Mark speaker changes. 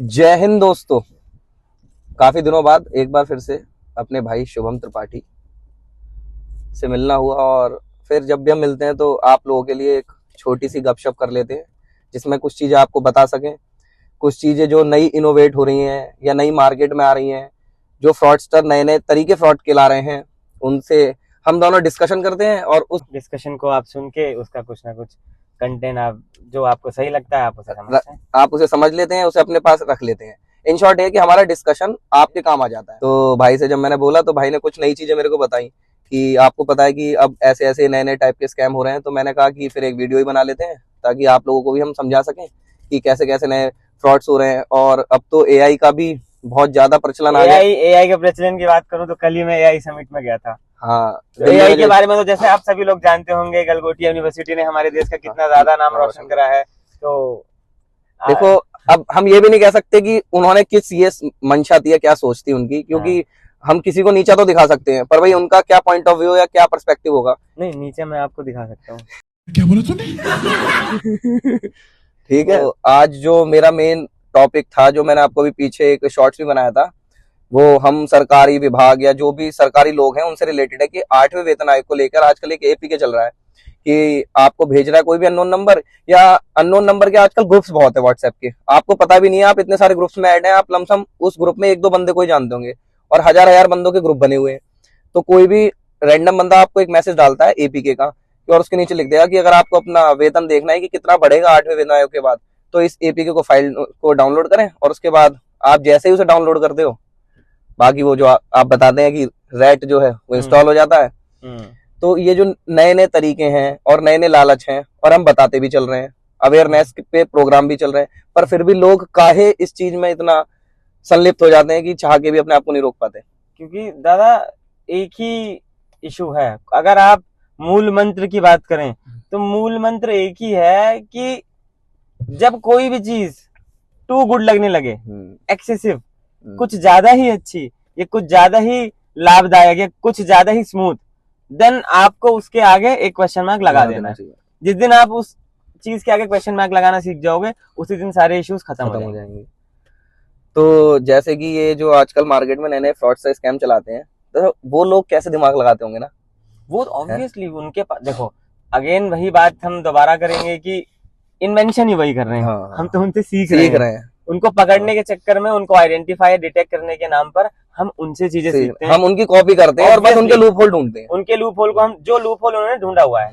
Speaker 1: जय हिंद दोस्तों। काफी दिनों बाद एक बार फिर से अपने भाई शुभम त्रिपाठी से मिलना हुआ और फिर जब भी हम मिलते हैं तो आप लोगों के लिए एक छोटी सी गपशप कर लेते हैं जिसमें कुछ चीजें आपको बता सकें, कुछ चीजें जो नई इनोवेट हो रही हैं या नई मार्केट में आ रही हैं, जो फ्रॉडस्टर नए नए तरीके फ्रॉड के ला रहे हैं, उनसे हम दोनों डिस्कशन करते हैं और उस
Speaker 2: डिस्कशन को आप सुन के उसका कुछ ना कुछ कंटेंट आप जो आपको सही लगता है आप उसे समझ लेते हैं।
Speaker 1: उसे अपने पास रख लेते हैं। इन शॉर्ट है कि हमारा डिस्कशन आपके काम आ जाता है। तो भाई से जब मैंने बोला तो भाई ने कुछ नई चीजें मेरे को बताई कि आपको पता है कि अब ऐसे ऐसे नए नए टाइप के स्कैम हो रहे हैं। तो मैंने कहा कि फिर एक वीडियो ही बना लेते हैं ताकि आप लोगों को भी हम समझा सकें कि कैसे कैसे नए फ्रॉड्स हो रहे हैं। और अब तो एआई का भी बहुत ज्यादा प्रचलन आ गया।
Speaker 2: एआई के प्रचलन की बात करूं तो कल ही मैं एआई समिट में गया था।
Speaker 1: हाँ,
Speaker 2: तो एआई के बारे में तो जैसे आप सभी लोग जानते होंगे, गलगोटिया यूनिवर्सिटी ने हमारे देश का कितना ज्यादा नाम रोशन करा है। तो
Speaker 1: देखो, अब हम ये भी नहीं कह सकते कि उन्होंने किस ये मंशा थी या क्या सोच थी उनकी, क्योंकि हम किसी को नीचा तो दिखा सकते हैं, पर भाई उनका क्या पॉइंट ऑफ व्यू या क्या पर्सपेक्टिव होगा।
Speaker 2: नहीं, नीचे मैं आपको दिखा सकता हूँ।
Speaker 3: क्या बोला तूने?
Speaker 1: ठीक है। तो आज जो मेरा मेन टॉपिक था, जो मैंने आपको भी पीछे एक शॉर्ट्स भी बनाया था, वो हम सरकारी विभाग या जो भी सरकारी लोग हैं उनसे रिलेटेड है कि 8वें वेतन आयोग को लेकर आजकल एक एपीके चल रहा है कि आपको भेज रहा है कोई भी अननोन नंबर, या अननोन नंबर के आजकल ग्रुप्स बहुत है व्हाट्सएप के, आपको पता भी नहीं है, आप इतने सारे ग्रुप्स में ऐड हैं, आप लमसम उस ग्रुप में एक दो बंदे को ही जानते होंगे और हजार हजार बंदों के ग्रुप बने हुए हैं। तो कोई भी रैंडम बंदा आपको एक मैसेज डालता है एपीके का, और उसके नीचे लिख देगा कि अगर आपको अपना वेतन देखना है कि कितना बढ़ेगा 8वें वेतन आयोग के बाद, तो इस एपीके को फाइल को डाउनलोड करें। और उसके बाद आप जैसे ही उसे डाउनलोड करते हो, बाकी वो जो आप बताते हैं कि रैट जो है वो इंस्टॉल हो जाता है। तो ये जो नए नए तरीके हैं और नए नए लालच हैं, और हम बताते भी चल रहे हैं, अवेयरनेस पे प्रोग्राम भी चल रहे हैं, पर फिर भी लोग काहे इस चीज में इतना संलिप्त हो जाते हैं कि चाह के भी अपने आप को नहीं रोक पाते।
Speaker 2: क्योंकि दादा एक ही इशू है। अगर आप मूल मंत्र की बात करें तो मूल मंत्र एक ही है कि जब कोई भी चीज टू गुड लगने लगे, एक्सेसिव, कुछ ज्यादा ही अच्छी, या कुछ ज्यादा ही लाभदायक, या कुछ ज्यादा ही स्मूथ, देन आपको उसके आगे एक क्वेश्चन मार्क लगा देना है। जिस दिन आप उस चीज के आगे क्वेश्चन मार्क लगाना सीख जाओगे, उसी दिन सारे इश्यूज खत्म हो जाएंगे।
Speaker 1: तो जैसे कि ये जो आजकल मार्केट में नए नए फ्रॉड से स्कैम चलाते हैं, तो वो लोग कैसे दिमाग लगाते होंगे ना,
Speaker 2: वो ऑब्वियसली उनके पास, देखो अगेन वही बात हम दोबारा करेंगे कि इन्वेंशन ही वही कर रहे हैं।
Speaker 1: हाँ,
Speaker 2: हम तो उनसे सीख रहे हैं। उनको पकड़ने के चक्कर में, उनको आइडेंटिफाई डिटेक्ट करने के नाम पर हम उनसे चीजें सीखते हैं,
Speaker 1: हम उनकी कॉपी करते हैं और बस उनके लूप होल ढूंढते हैं।
Speaker 2: उनके लूप होल को हम, जो लूप होल उन्होंने ढूंढा हुआ है